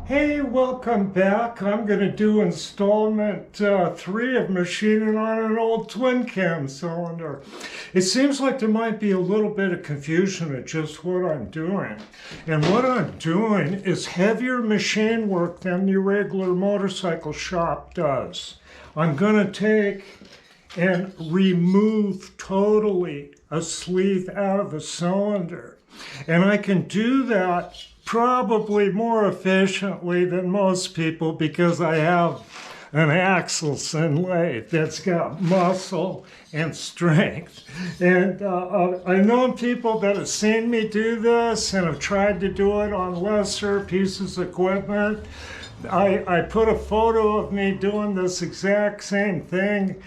Hey, welcome back. I'm going to do installment 3 of machining on an old twin cam cylinder. It seems like there might be a little bit of confusion at just what I'm doing. And what I'm doing is heavier machine work than your regular motorcycle shop does. I'm going to take and remove totally a sleeve out of a cylinder. And I can do that probably more efficiently than most people because I have an Axelson lathe that's got muscle and strength. And I've known people that have seen me do this and have tried to do it on lesser pieces of equipment. I put a photo of me doing this exact same thing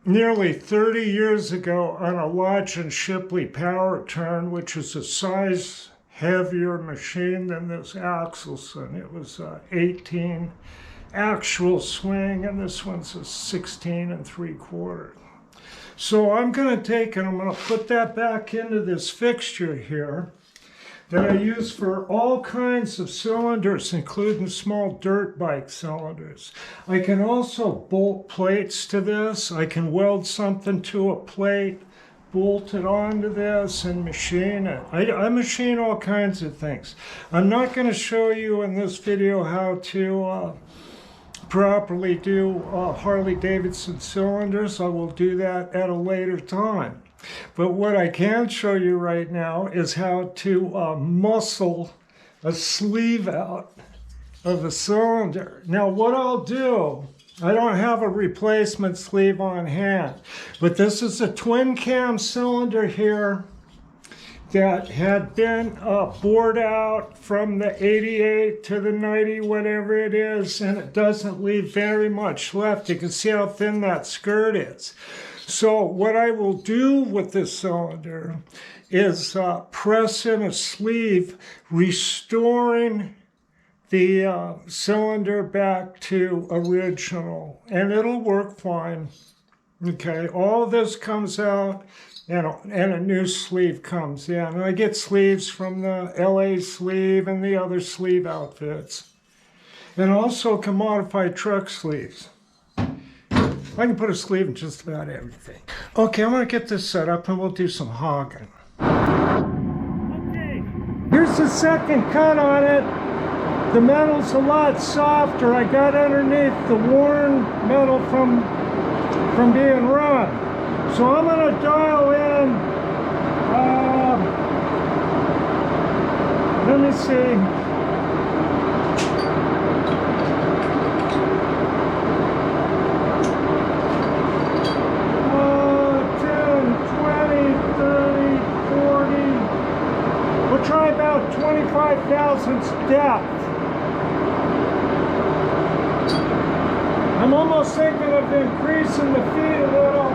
nearly 30 years ago on a Lodge and Shipley power turn, which is a size heavier machine than this Axelson. It was 18 actual swing, and this one's a 16 3/4. So I'm going to take and I'm going to put that back into this fixture here that I use for all kinds of cylinders, including small dirt bike cylinders. I can also bolt plates to this. I can weld something to a plate, bolt it onto this, and machine it. I machine all kinds of things. I'm not going to show you in this video how to properly do Harley Davidson cylinders. I will do that at a later time. But what I can show you right now is how to muscle a sleeve out of a cylinder. Now what I'll do, I don't have a replacement sleeve on hand, but this is a twin cam cylinder here that had been bored out from the 88 to the 90, whatever it is, and it doesn't leave very much left. You can see how thin that skirt is. So what I will do with this cylinder is press in a sleeve, restoring the cylinder back to original, and it'll work fine. Okay, all of this comes out and a new sleeve comes in. And I get sleeves from the LA sleeve and the other sleeve outfits. And also can modify truck sleeves. I can put a sleeve in just about everything. Okay, I'm going to get this set up and we'll do some hogging. Okay, here's the second cut on it. The metal's a lot softer. I got underneath the worn metal from being run. So I'm going to dial in, let me see. Try about 25 thousandths depth. I'm almost thinking of increasing the feet a little.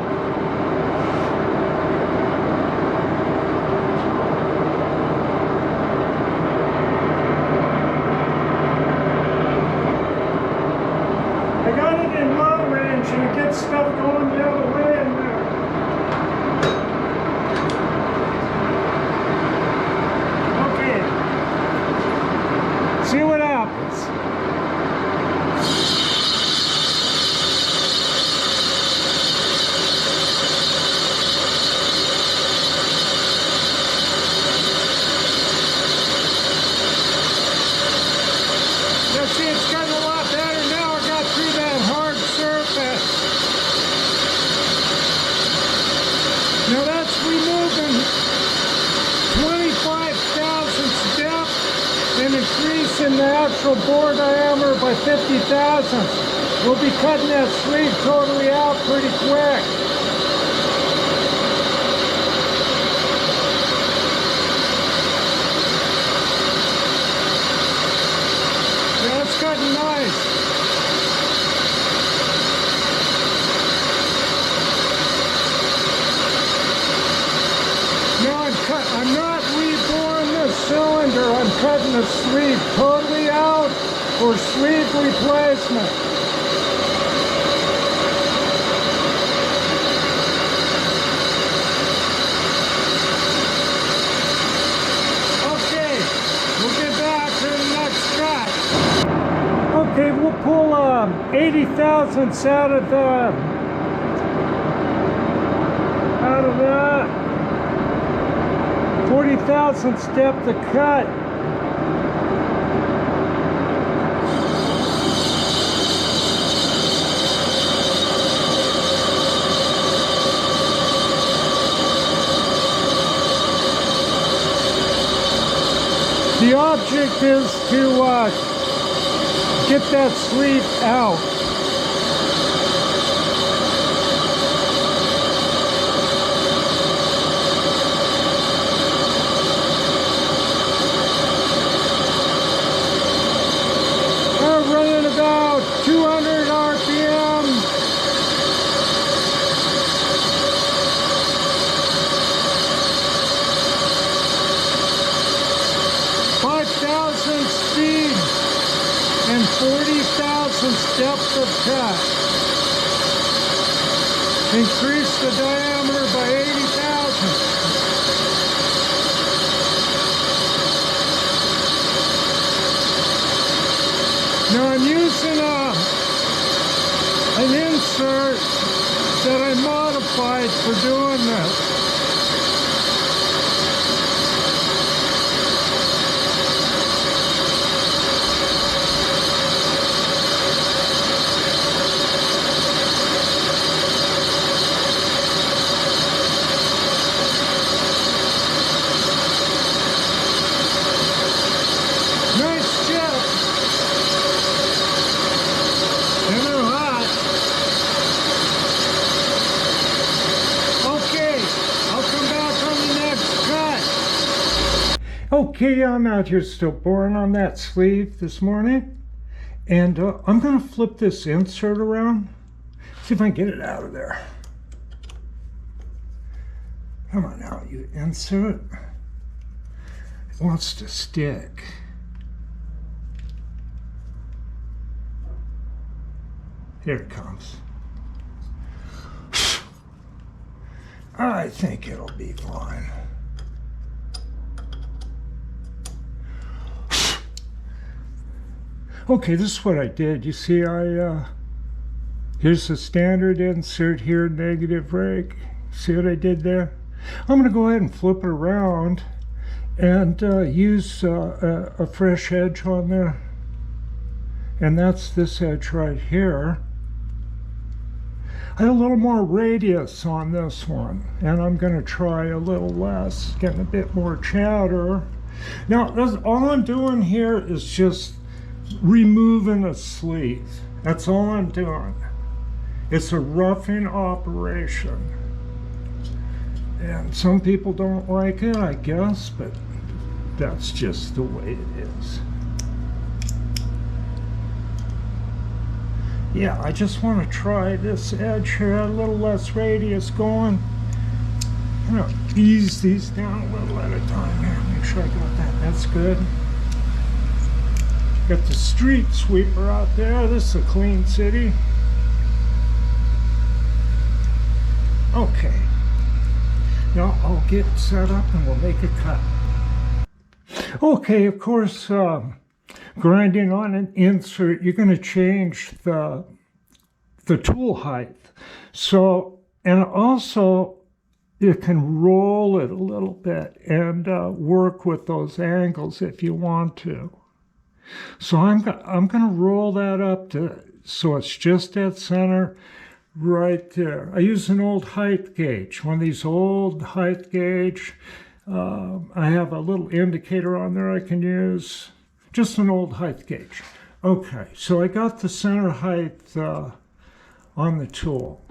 I got it in low range and it gets stuff going the other way in there. See what happens. Now see, it's gotten a lot better now. I got through that hard surface. Now that's removing 25 thousandths depth and increasing the actual bore diameter by 50 thousandths. We'll be cutting that sleeve totally out pretty quick. Yeah, it's cutting nice. Now I'm not reboring this cylinder. I'm cutting the sleeve totally out for sleeve replacement. Okay, we'll get back to the next cut. 80 thousandths out of that. 40 thousandths depth of cut. The object is to get that sleeve out. We're running about 200 RPM. Speed and 40 thousandths depth of cut. Increase the diameter by 80 thousandths. Now I'm using an insert that I modified for doing this. Okay, I'm out here still boring on that sleeve this morning, and I'm going to flip this insert around, see if I can get it out of there. Come on now, you insert. It wants to stick. Here it comes. I think it'll be fine. Okay, this is what I did. You see, here's the standard insert here, negative rake. See what I did there? I'm going to go ahead and flip it around and use a fresh edge on there. And that's this edge right here. I had a little more radius on this one, and I'm going to try a little less, getting a bit more chatter. Now, all I'm doing here is just removing a sleeve. That's all I'm doing. It's a roughing operation. And some people don't like it, I guess, but that's just the way it is. Yeah, I just want to try this edge here, a little less radius going. I'm going to ease these down a little at a time here. Make sure I got that. That's good. Got the street sweeper out there. This is a clean city. Okay. Now I'll get set up and we'll make a cut. Okay, of course, grinding on an insert, you're going to change the tool height. So, and also you can roll it a little bit and work with those angles if you want to. So I'm going to roll that up to so it's just at center right there. I use an old height gauge, one of these old height gauge. I have a little indicator on there I can use. Just an old height gauge. Okay, so I got the center height on the tool.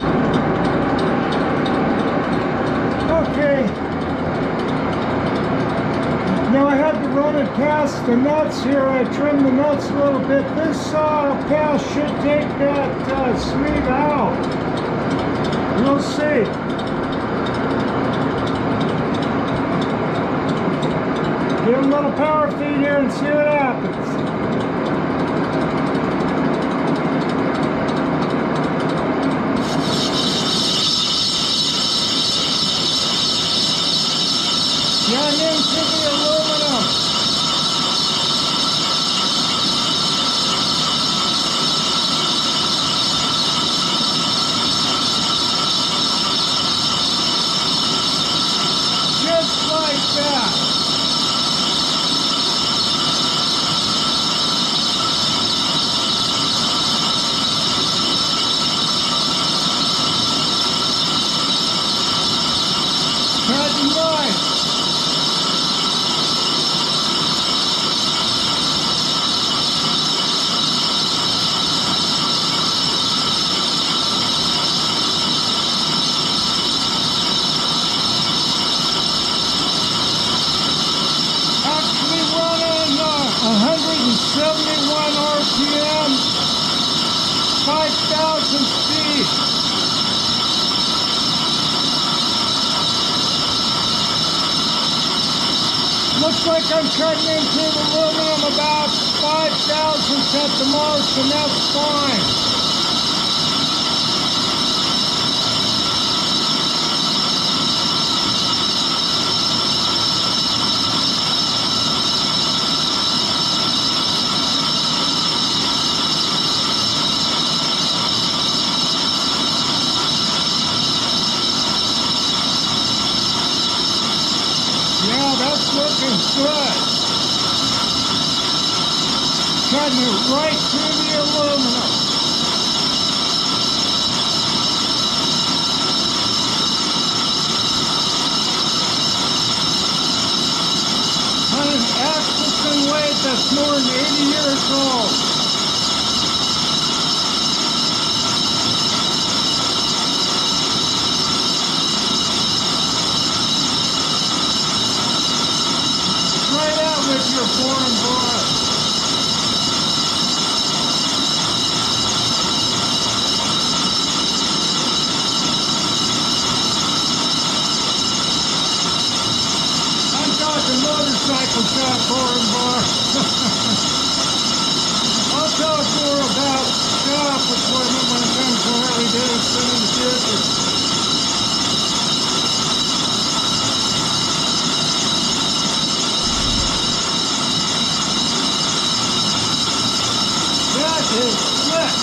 Okay. Now I had to run it past the nuts here. I trimmed the nuts a little bit. This pass should take that sleeve out. We'll see. Give a little power feed here and see what happens. Yeah, I'm into the aluminum. RPM, 5,000 speed. Looks like I'm cutting into the aluminum about 5 thousandths at the most, and that's fine. Yeah, that's looking good. Cutting it right through the aluminum. On an Axelson lathe that's more than 80 years old. Try that with your foreign bar. I'm talking motorcycle shop foreign bar. I'll talk more about shop equipment when it comes to Harley Davidson in the future. That is slick.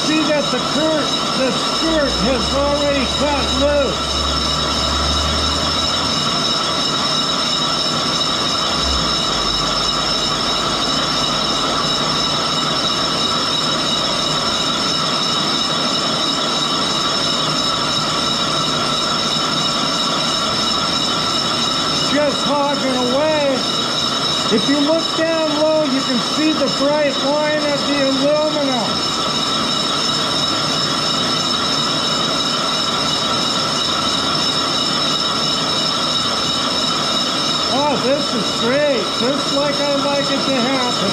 See that the skirt has already cut loose. Just hogging away. If you look down low, you can see the bright line of the aluminum. Oh, this is great. Just like I like it to happen.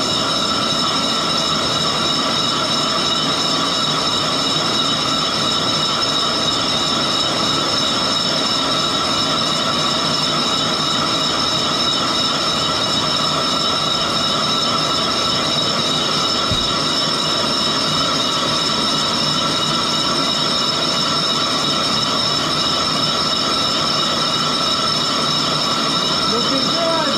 Looking good.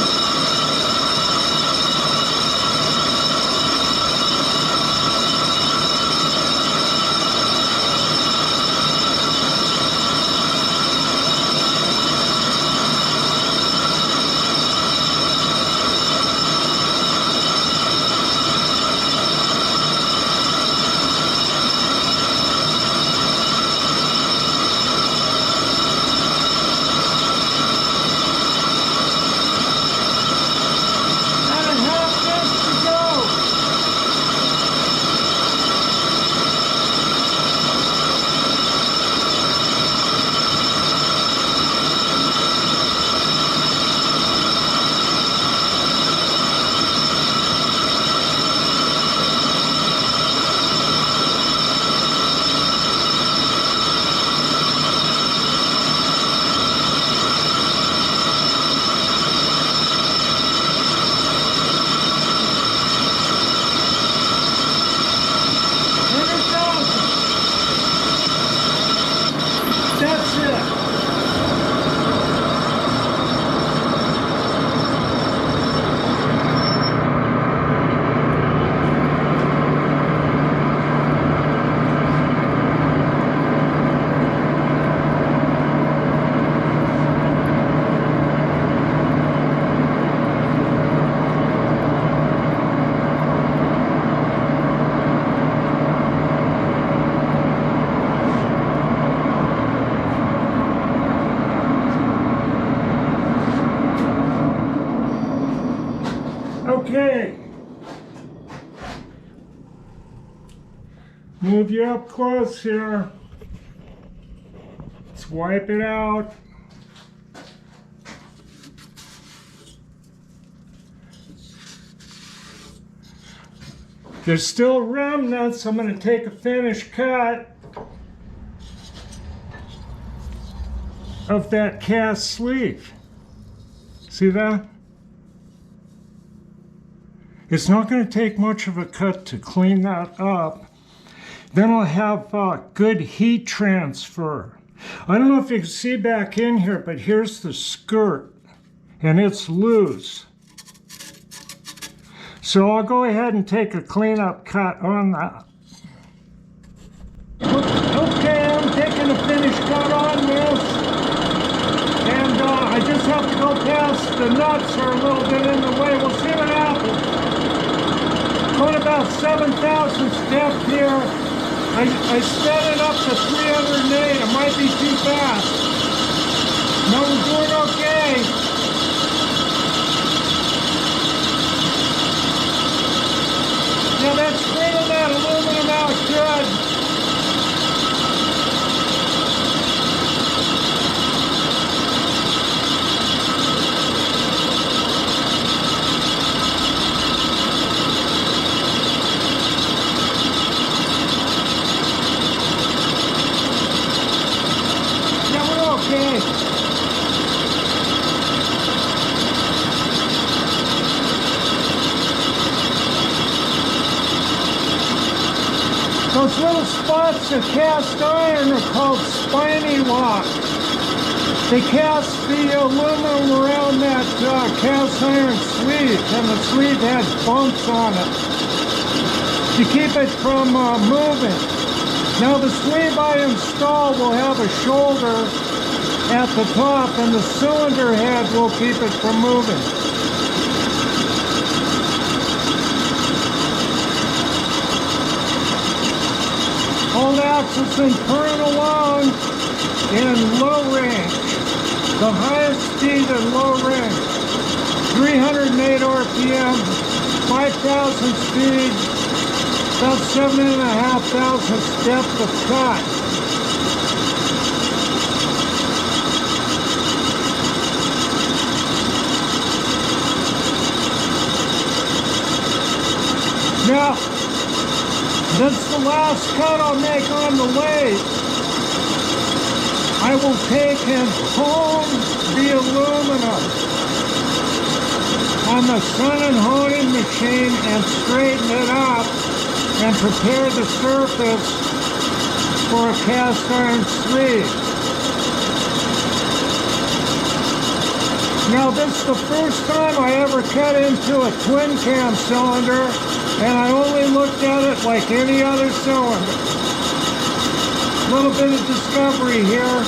Okay. Move you up close here. Let's wipe it out. There's still remnants. I'm going to take a finish cut of that cast sleeve. See that? It's not going to take much of a cut to clean that up. Then I'll have good heat transfer. I don't know if you can see back in here, but here's the skirt, and it's loose. So I'll go ahead and take a cleanup cut on that. Okay, I'm taking a finish cut on this. And I just have to go past the nuts are a little bit in the way. We'll see what happens. Going about 7,000 steps here. I set it up to 308. It might be too fast. No, we're doing okay. Now that's cleaning that aluminum out good. Yeah, we're okay. Those little spots of cast iron are called spiny locks. They cast the aluminum around that cast iron sleeve, and the sleeve had bumps on it to keep it from moving. Now the sleeve I install will have a shoulder at the top, and the cylinder head will keep it from moving. Old Axelson current along in low range. The highest speed in low range. 308 RPM, 5,000 speed, about 7,500 steps of cut. Now, that's the last cut I'll make on the lathe. I will take and hone the aluminum on the sun and honing machine and straighten it up and prepare the surface for a cast iron sleeve. Now this is the first time I ever cut into a twin cam cylinder, and I only looked at it like any other cylinder. A little bit of discovery here.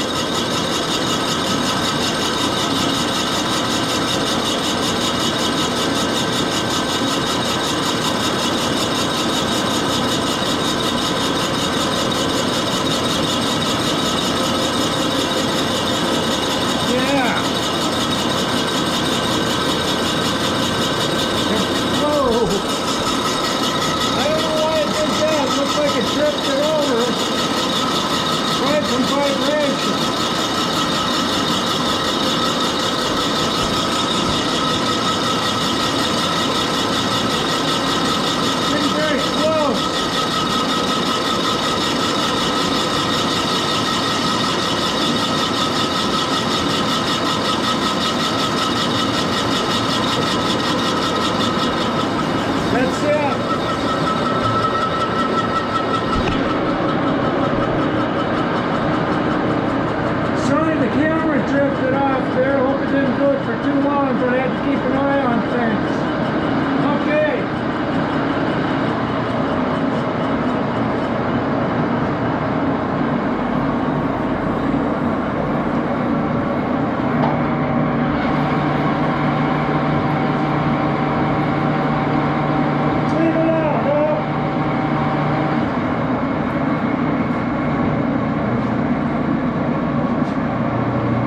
Yeah. Whoa. Like it drifted over, right from vibration. Getting very close. That's it. Drifted off there. Hope it didn't do it for too long, but I had to keep an eye on things. Okay. Clean it out, huh?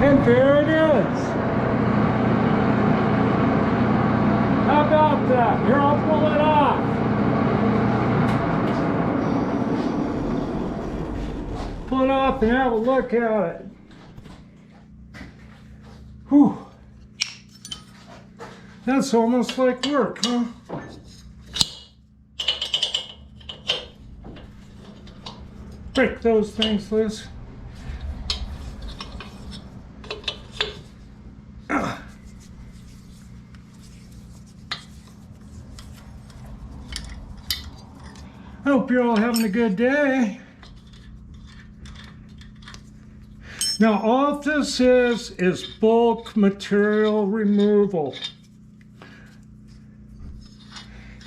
And there it is. How about about that. Here, I'll pull it off. Pull it off and have a look at it. Whew. That's almost like work, huh? Break those things loose. I hope you're all having a good day. Now, all this is bulk material removal.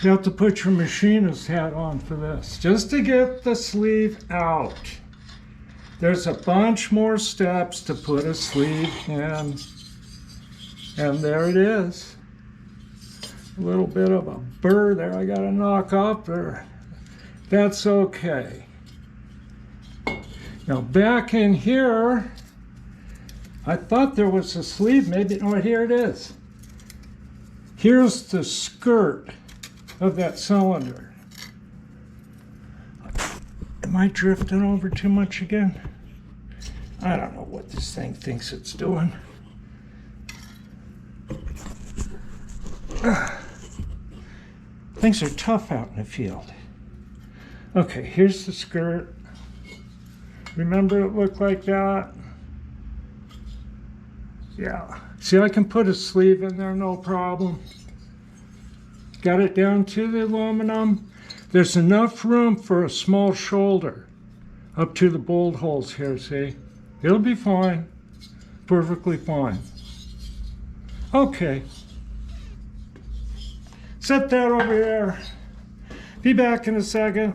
You have to put your machinist hat on for this, just to get the sleeve out. There's a bunch more steps to put a sleeve in, and there it is. A little bit of a burr there I gotta knock off there. That's okay. Now back in here, I thought there was a sleeve, maybe, oh, here it is. Here's the skirt of that cylinder. Am I drifting over too much again? I don't know what this thing thinks it's doing. Things are tough out in the field. Okay, here's the skirt. Remember it looked like that? Yeah. See, I can put a sleeve in there, no problem. Got it down to the aluminum. There's enough room for a small shoulder up to the bolt holes here, see? It'll be fine. Perfectly fine. Okay. Set that over there. Be back in a second.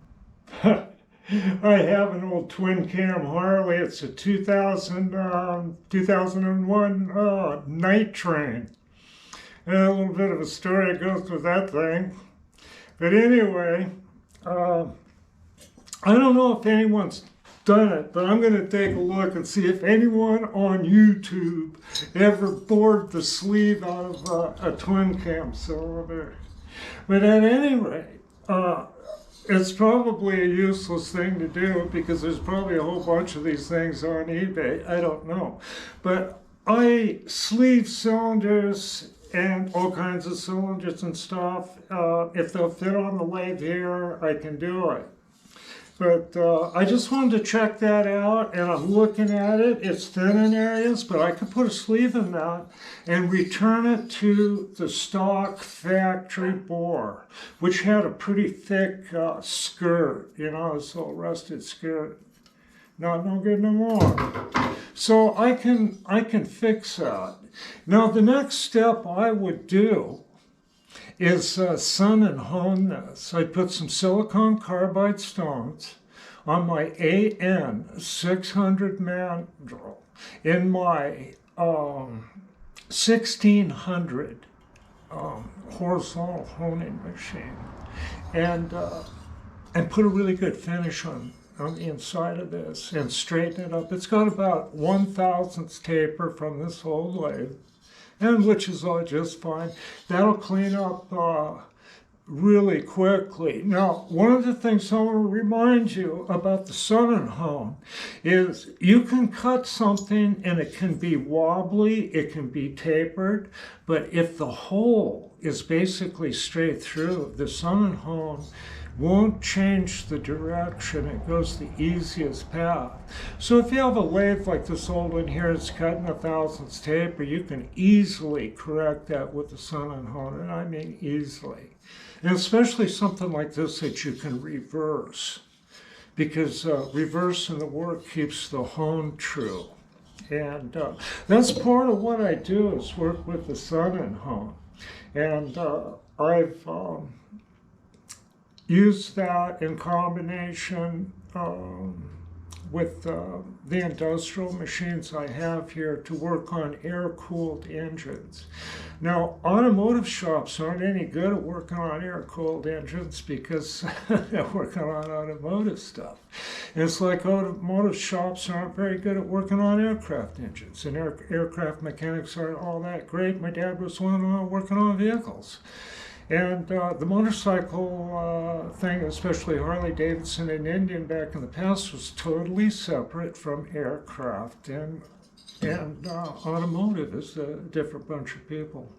I have an old twin cam Harley. It's a 2001 night train. And a little bit of a story goes with that thing. But anyway, I don't know if anyone's done it, but I'm going to take a look and see if anyone on YouTube ever bored the sleeve out of a twin cam cylinder. But at any rate, it's probably a useless thing to do because there's probably a whole bunch of these things on eBay. I don't know. But I sleeve cylinders and all kinds of cylinders and stuff. If they'll fit on the lathe here, I can do it. But I just wanted to check that out, and I'm looking at it. It's thin in areas, but I could put a sleeve in that and return it to the stock factory bore, which had a pretty thick skirt, you know, this little rusted skirt. Not no good no more. So I can fix that. Now the next step I would do is sun and hone this. I put some silicon carbide stones on my AN 600 mandrel in my 1600 horizontal honing machine, and put a really good finish on the inside of this and straighten it up. It's got about 1/1000th taper from this old lathe, and which is all just fine. That'll clean up really quickly. Now, one of the things I want to remind you about the sun and hone is you can cut something and it can be wobbly, it can be tapered, but if the hole is basically straight through, the sun and hone won't change the direction. It goes the easiest path. So if you have a lathe like this old one here, it's cutting 1/1000th taper, you can easily correct that with the sun and hone, and I mean easily. And especially something like this that you can reverse, because reversing the work keeps the hone true. And that's part of what I do, is work with the sun and hone. And I've use that in combination with the industrial machines I have here to work on air-cooled engines. Now, automotive shops aren't any good at working on air-cooled engines because they're working on automotive stuff. And it's like automotive shops aren't very good at working on aircraft engines, and aircraft mechanics aren't all that great. My dad was one working on vehicles. And the motorcycle thing, especially Harley Davidson and Indian back in the past, was totally separate from aircraft, and automotive is a different bunch of people.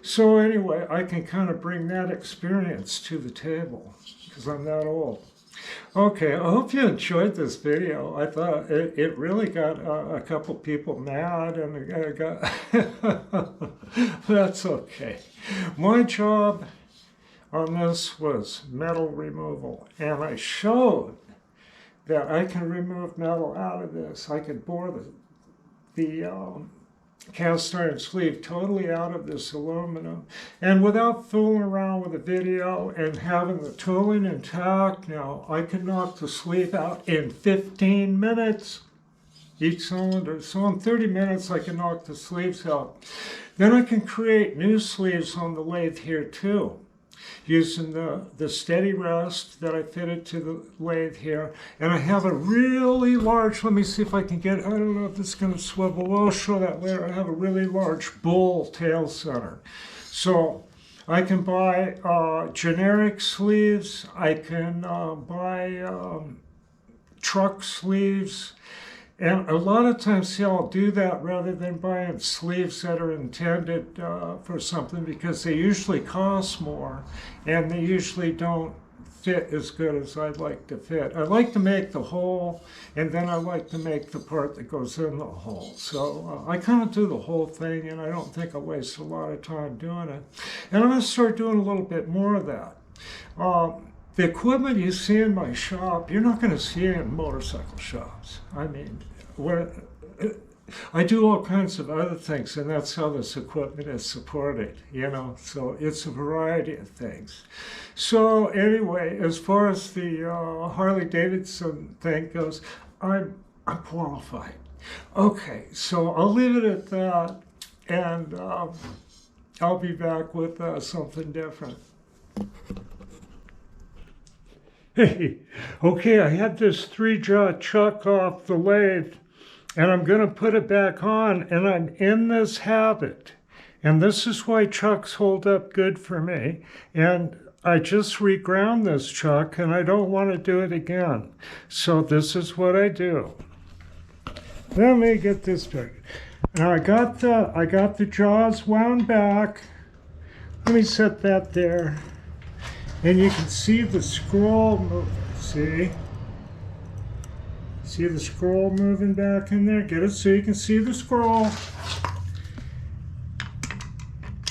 So anyway, I can kind of bring that experience to the table because I'm that old. Okay, I hope you enjoyed this video. I thought it really got a couple people mad, and it got that's okay. My job on this was metal removal, and I showed that I can remove metal out of this. I could bore the cast iron sleeve totally out of this aluminum, and without fooling around with the video and having the tooling intact, now I can knock the sleeve out in 15 minutes each cylinder. So in 30 minutes I can knock the sleeves out. Then I can create new sleeves on the lathe here too, using the steady rest that I fitted to the lathe here. And I have a really large, let me see if I can get, I don't know if this is going to swivel, well, I'll show that later. I have a really large bull tail center. So I can buy generic sleeves, I can buy truck sleeves, and a lot of times, see, I'll do that rather than buying sleeves that are intended for something, because they usually cost more and they usually don't fit as good as I'd like to fit. I like to make the hole, and then I like to make the part that goes in the hole. So I kind of do the whole thing, and I don't think I waste a lot of time doing it. And I'm going to start doing a little bit more of that. The equipment you see in my shop, you're not going to see it in motorcycle shops. I mean, I do all kinds of other things, and that's how this equipment is supported, you know, so it's a variety of things. So anyway, as far as the Harley Davidson thing goes, I'm qualified. Okay, so I'll leave it at that, and I'll be back with something different. Hey, okay, I had this 3-jaw chuck off the lathe, and I'm going to put it back on, and I'm in this habit. And this is why chucks hold up good for me. And I just reground this chuck, and I don't want to do it again. So this is what I do. Let me get this back. Now I got the jaws wound back. Let me set that there. And you can see the scroll moving, see? See the scroll moving back in there? Get it so you can see the scroll.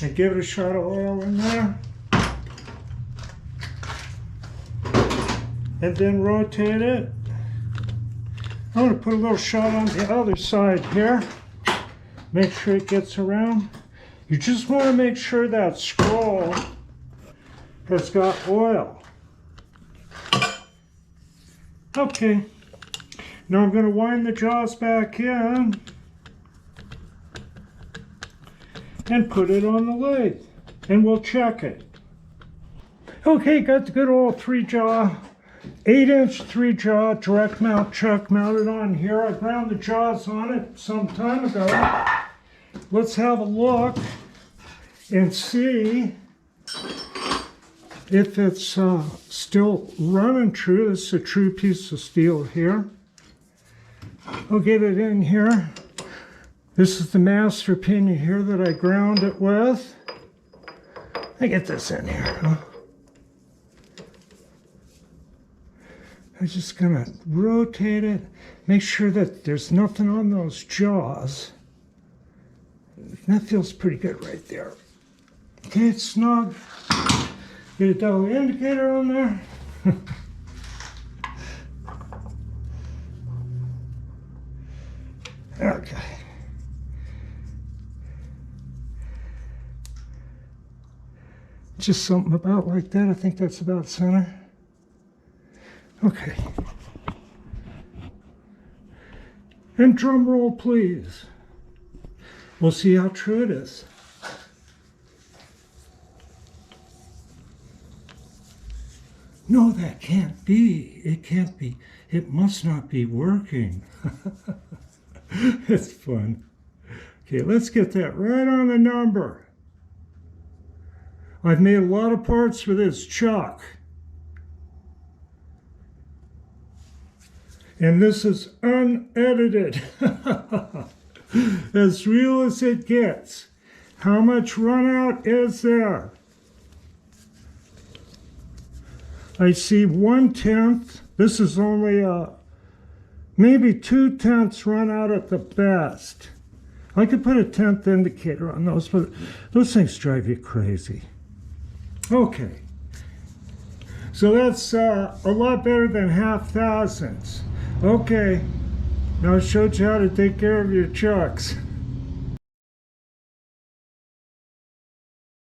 And give it a shot of oil in there. And then rotate it. I'm going to put a little shot on the other side here. Make sure it gets around. You just want to make sure that scroll has got oil. Okay, now I'm going to wind the jaws back in and put it on the lathe, and we'll check it. Okay, got the good old 3-jaw, 8-inch 3-jaw direct mount chuck mounted on here. I ground the jaws on it some time ago. Let's have a look and see if it's still running true. This is a true piece of steel here. I'll get it in here. This is the master pinion here that I ground it with. I get this in here. I'm just gonna rotate it, make sure that there's nothing on those jaws. That feels pretty good right there. Okay, it's snug. Get a double indicator on there. Okay. Just something about like that. I think that's about center. Okay. And drum roll, please. We'll see how true it is. No, that can't be. It can't be. It must not be working. It's fun. Okay, let's get that right on the number. I've made a lot of parts for this chuck. And this is unedited. As real as it gets. How much run out is there? I see 1/10. This is only maybe 2/10 run out at the best. I could put a 1/10 indicator on those, but those things drive you crazy. Okay. So that's a lot better than 0.5 thousandths. Okay. Now I showed you how to take care of your chucks.